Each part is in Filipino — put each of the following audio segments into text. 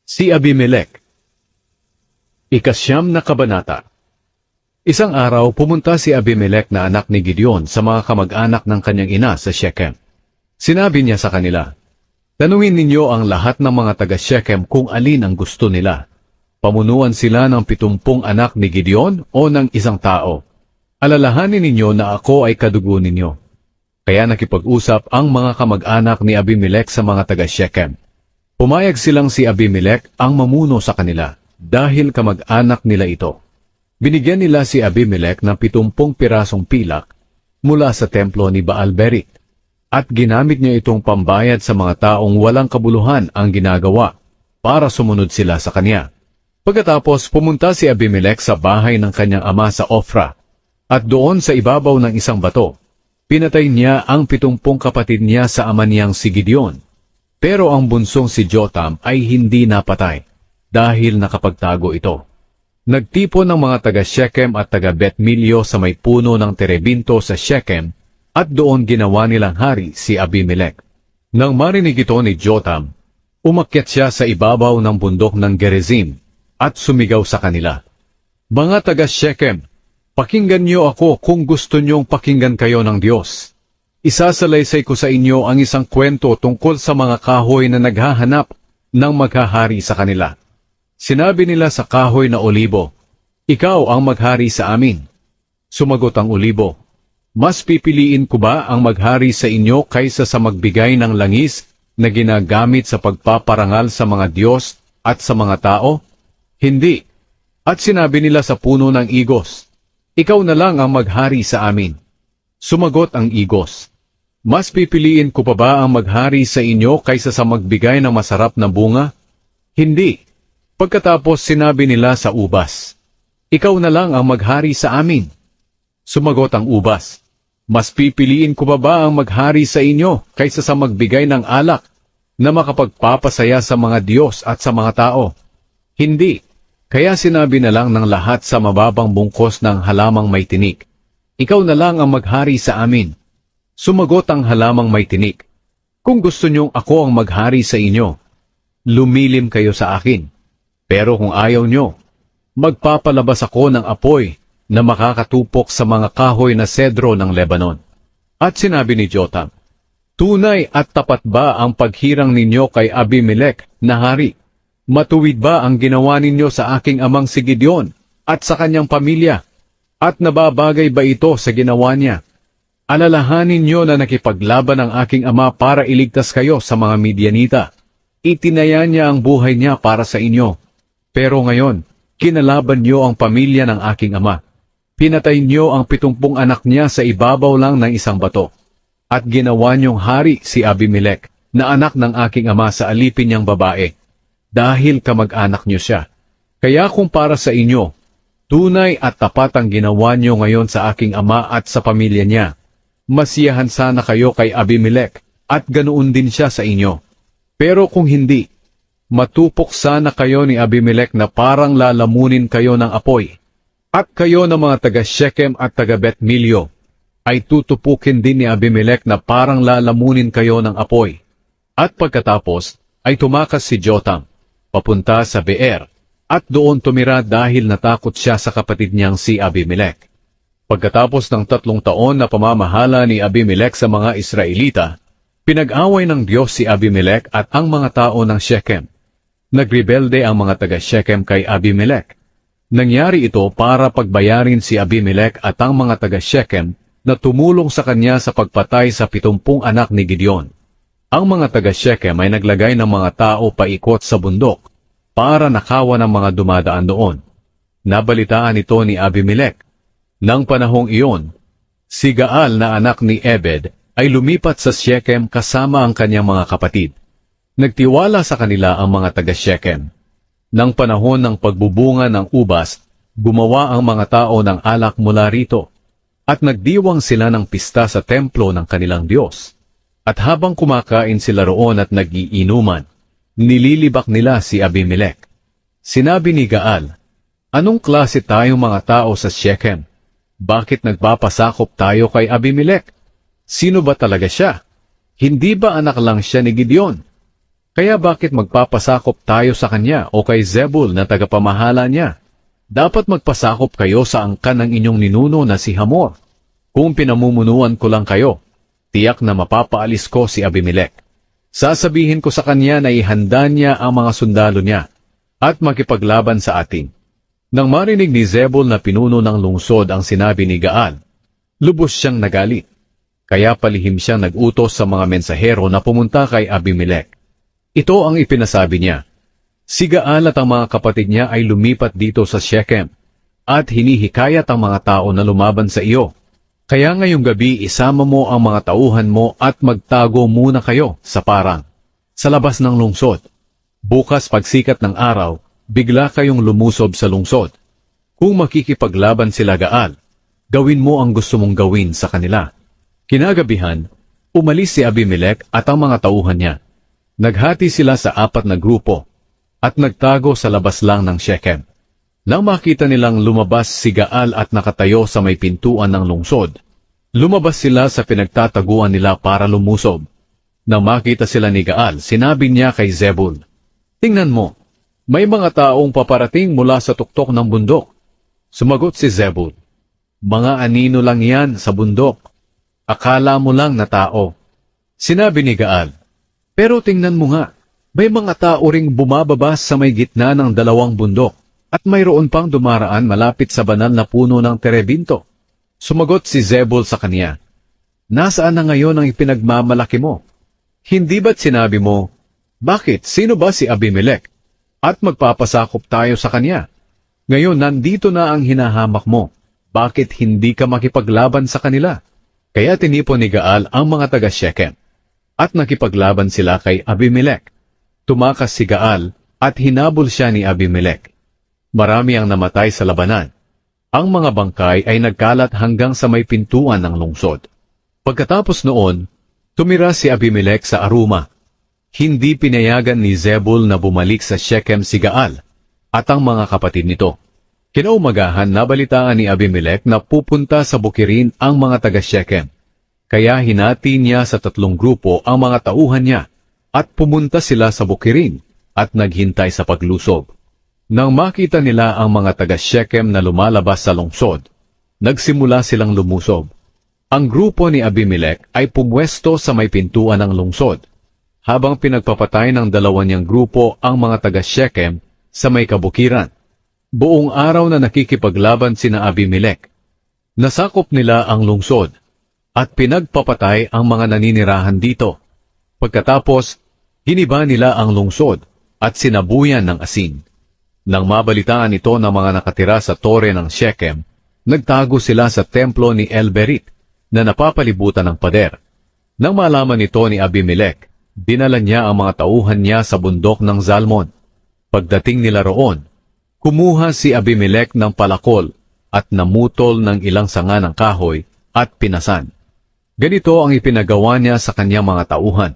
Si Abimelek. Ikasyam na kabanata. Isang araw, pumunta si Abimelek na anak ni Gideon sa mga kamag-anak ng kanyang ina sa Shechem. Sinabi niya sa kanila, "Tanungin ninyo ang lahat ng mga taga-Shechem kung alin ang gusto nila. Pamunuan sila ng 70 anak ni Gideon o ng isang tao. Alalahanin ninyo na ako ay kadugo ninyo." Kaya nakipag-usap ang mga kamag-anak ni Abimelek sa mga taga-Shechem. Pumayag silang si Abimelek ang mamuno sa kanila dahil kamag-anak nila ito. Binigyan nila si Abimelek ng 70 pirasong pilak mula sa templo ni Baal-Berit at ginamit niya itong pambayad sa mga taong walang kabuluhan ang ginagawa para sumunod sila sa kanya. Pagkatapos pumunta si Abimelek sa bahay ng kanyang ama sa Ofra at doon sa ibabaw ng isang bato, pinatay niya ang 70 kapatid niya sa ama niyang si Gideon. Pero ang bunsong si Jotam ay hindi napatay dahil nakapagtago ito. Nagtipon ng mga taga-Shechem at taga-Bet-Milyo sa may puno ng terebinto sa Shechem at doon ginawa nilang hari si Abimelek. Nang marinig ito ni Jotam, umakyat siya sa ibabaw ng bundok ng Gerizim at sumigaw sa kanila, "Mga taga-Shechem, pakinggan niyo ako kung gusto niyong pakinggan kayo ng Diyos. Isasalaysay ko sa inyo ang isang kwento tungkol sa mga kahoy na naghahanap ng maghahari sa kanila. Sinabi nila sa kahoy na olibo, 'Ikaw ang maghari sa amin.' Sumagot ang olibo, 'Mas pipiliin ko ba ang maghari sa inyo kaysa sa magbigay ng langis na ginagamit sa pagpaparangal sa mga Diyos at sa mga tao? Hindi.' At sinabi nila sa puno ng igos, 'Ikaw na lang ang maghari sa amin.' Sumagot ang igos, 'Mas pipiliin ko pa ba ang maghari sa inyo kaysa sa magbigay ng masarap na bunga? Hindi.' Pagkatapos sinabi nila sa ubas, 'Ikaw na lang ang maghari sa amin.' Sumagot ang ubas, 'Mas pipiliin ko pa ba ang maghari sa inyo kaysa sa magbigay ng alak na makapagpapasaya sa mga Diyos at sa mga tao? Hindi.' Kaya sinabi na lang ng lahat sa mababang bungkos ng halamang may tinik, 'Ikaw na lang ang maghari sa amin.' Sumagot ang halamang may tinik, 'Kung gusto niyong ako ang maghari sa inyo, lumilim kayo sa akin. Pero kung ayaw niyo, magpapalabas ako ng apoy na makakatupok sa mga kahoy na sedro ng Lebanon.' At sinabi ni Jotam, 'Tunay at tapat ba ang paghirang ninyo kay Abimelek na hari? Matuwid ba ang ginawa ninyo sa aking amang si Gideon at sa kanyang pamilya? At nababagay ba ito sa ginawa niya? Alalahanin niyo na nakipaglaban ang aking ama para iligtas kayo sa mga Midianita. Itinaya niya ang buhay niya para sa inyo. Pero ngayon, kinalaban niyo ang pamilya ng aking ama. Pinatay niyo ang 70 anak niya sa ibabaw lang ng isang bato. At ginawa niyong hari si Abimelek, na anak ng aking ama sa alipin niyang babae, dahil kamag-anak niyo siya. Kaya kung para sa inyo, tunay at tapat ang ginawa niyo ngayon sa aking ama at sa pamilya niya, masiyahan sana kayo kay Abimelek at ganoon din siya sa inyo. Pero kung hindi, matupok sana kayo ni Abimelek na parang lalamunin kayo ng apoy. At kayo na mga taga-Shechem at taga-Bet-Milyo ay tutupukin din ni Abimelek na parang lalamunin kayo ng apoy.' At pagkatapos ay tumakas si Jotam papunta sa Beer, at doon tumira dahil natakot siya sa kapatid niyang si Abimelek. Pagkatapos ng 3 taon na pamamahala ni Abimelek sa mga Israelita, pinag-away ng Diyos si Abimelek at ang mga tao ng Shechem. Nagrebelde ang mga taga-Shechem kay Abimelek. Nangyari ito para pagbayarin si Abimelek at ang mga taga-Shechem na tumulong sa kanya sa pagpatay sa 70 anak ni Gideon. Ang mga taga-Shechem ay naglagay ng mga tao paikot sa bundok para nakawan ang mga dumadaan doon. Nabalitaan ito ni Abimelek. Nang panahong iyon, si Gaal na anak ni Ebed ay lumipat sa Shechem kasama ang kanyang mga kapatid. Nagtiwala sa kanila ang mga taga-Shechem. Nang panahon ng pagbubunga ng ubas, gumawa ang mga tao ng alak mula rito, at nagdiwang sila ng pista sa templo ng kanilang Diyos. At habang kumakain sila roon at nag-iinuman, nililibak nila si Abimelek. Sinabi ni Gaal, "Anong klase tayong mga tao sa Shechem? Bakit nagpapasakop tayo kay Abimelek? Sino ba talaga siya? Hindi ba anak lang siya ni Gideon?" Kaya bakit magpapasakop tayo sa kanya o kay Zebul na tagapamahala niya? Dapat magpasakop kayo sa angkan ng inyong ninuno na si Hamor. Kung pinamumunuan ko lang kayo, tiyak na mapapaalis ko si Abimelek. Sasabihin ko sa kanya na ihanda niya ang mga sundalo niya at makipaglaban sa atin. Nang marinig ni Zebul na pinuno ng lungsod ang sinabi ni Gaal, lubos siyang nagalit. Kaya palihim siyang nag-utos sa mga mensahero na pumunta kay Abimelek. Ito ang ipinasabi niya. Si Gaal at ang mga kapatid niya ay lumipat dito sa Shechem at hinihikayat ang mga tao na lumaban sa iyo. Kaya ngayong gabi isama mo ang mga tauhan mo at magtago muna kayo sa parang, sa labas ng lungsod. Bukas pagsikat ng araw, bigla kayong lumusob sa lungsod. Kung makikipaglaban sila Gaal, gawin mo ang gusto mong gawin sa kanila. Kinagabihan, umalis si Abimelek at ang mga tauhan niya. Naghati sila sa 4 na grupo at nagtago sa labas lang ng Shechem. Nang makita nilang lumabas si Gaal at nakatayo sa may pintuan ng lungsod, lumabas sila sa pinagtataguan nila para lumusob. Nang makita sila ni Gaal, sinabi niya kay Zebul, "Tingnan mo, may mga taong paparating mula sa tuktok ng bundok." Sumagot si Zebul, "Mga anino lang yan sa bundok. Akala mo lang na tao." Sinabi ni Gaal, "Pero tingnan mo nga, may mga tao ring bumababa sa may gitna ng 2 bundok, at mayroon pang dumaraan malapit sa banal na puno ng terebinto." Sumagot si Zebul sa kanya, "Nasaan na ngayon ang ipinagmamalaki mo? Hindi ba't sinabi mo, bakit sino ba si Abimelek? At magpapasakop tayo sa kanya. Ngayon nandito na ang hinahamak mo, bakit hindi ka makipaglaban sa kanila?" Kaya tinipon ni Gaal ang mga taga Shechem, at nakipaglaban sila kay Abimelek. Tumakas si Gaal at hinabol siya ni Abimelek. Marami ang namatay sa labanan. Ang mga bangkay ay nagkalat hanggang sa may pintuan ng lungsod. Pagkatapos noon, tumira si Abimelek sa Aruma. Hindi pinayagan ni Zebul na bumalik sa Shechem si Gaal at ang mga kapatid nito. Kinaumagahan nabalitaan ni Abimelek na pupunta sa bukirin ang mga taga Shechem. Kaya hinati niya sa 3 grupo ang mga tauhan niya at pumunta sila sa bukirin at naghintay sa paglusob. Nang makita nila ang mga taga Shechem na lumalabas sa lungsod, nagsimula silang lumusob. Ang grupo ni Abimelek ay pumwesto sa may pintuan ng lungsod, habang pinagpapatay ng 2 niyang grupo ang mga taga Shechem sa may kabukiran. Buong araw na nakikipaglaban sina Abimelek. Nasakop nila ang lungsod at pinagpapatay ang mga naninirahan dito. Pagkatapos, hiniba nila ang lungsod at sinabuyan ng asin. Nang mabalitaan ito ng mga nakatira sa tore ng Shechem, nagtago sila sa templo ni Elberit na napapalibutan ng pader. Nang malaman ito ni Abimelek, dinala niya ang mga tauhan niya sa bundok ng Zalmon. Pagdating nila roon, kumuha si Abimelek ng palakol at namutol ng ilang sanga ng kahoy at pinasan. Ganito ang ipinagawa niya sa kanyang mga tauhan.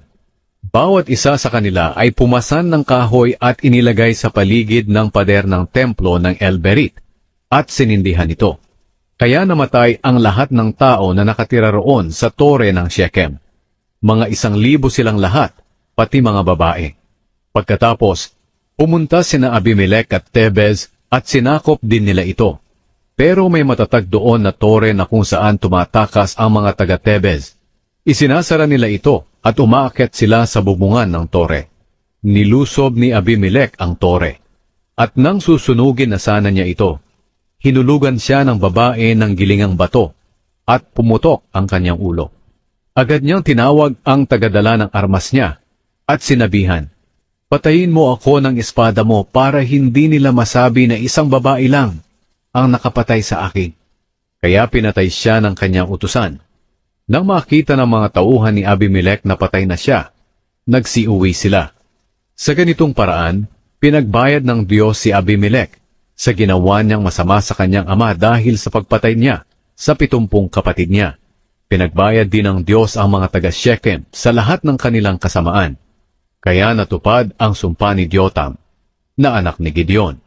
Bawat isa sa kanila ay pumasan ng kahoy at inilagay sa paligid ng pader ng templo ng Elberit at sinindihan ito. Kaya namatay ang lahat ng tao na nakatira roon sa tore ng Shechem. Mga 1,000 silang lahat, pati mga babae. Pagkatapos, pumunta sina Abimelek at Tebez at sinakop din nila ito. Pero may matatag doon na tore na kung saan tumatakas ang mga taga-Tebez. Isinasara nila ito at umaakyat sila sa bubungan ng tore. Nilusob ni Abimelek ang tore. At nang susunugin na sana niya ito, hinulugan siya ng babae ng gilingang bato at pumutok ang kanyang ulo. Agad niyang tinawag ang tagadala ng armas niya at sinabihan, "Patayin mo ako ng espada mo para hindi nila masabi na isang babae lang ang nakapatay sa akin." Kaya pinatay siya ng kanyang utusan. Nang makita ng mga tauhan ni Abimelek na patay na siya, nagsiuwi sila. Sa ganitong paraan, pinagbayad ng Diyos si Abimelek sa ginawa niyang masama sa kanyang ama dahil sa pagpatay niya sa 70 kapatid niya. Pinagbayad din ng Diyos ang mga taga Shechem sa lahat ng kanilang kasamaan. Kaya natupad ang sumpa ni Jotam na anak ni Gideon.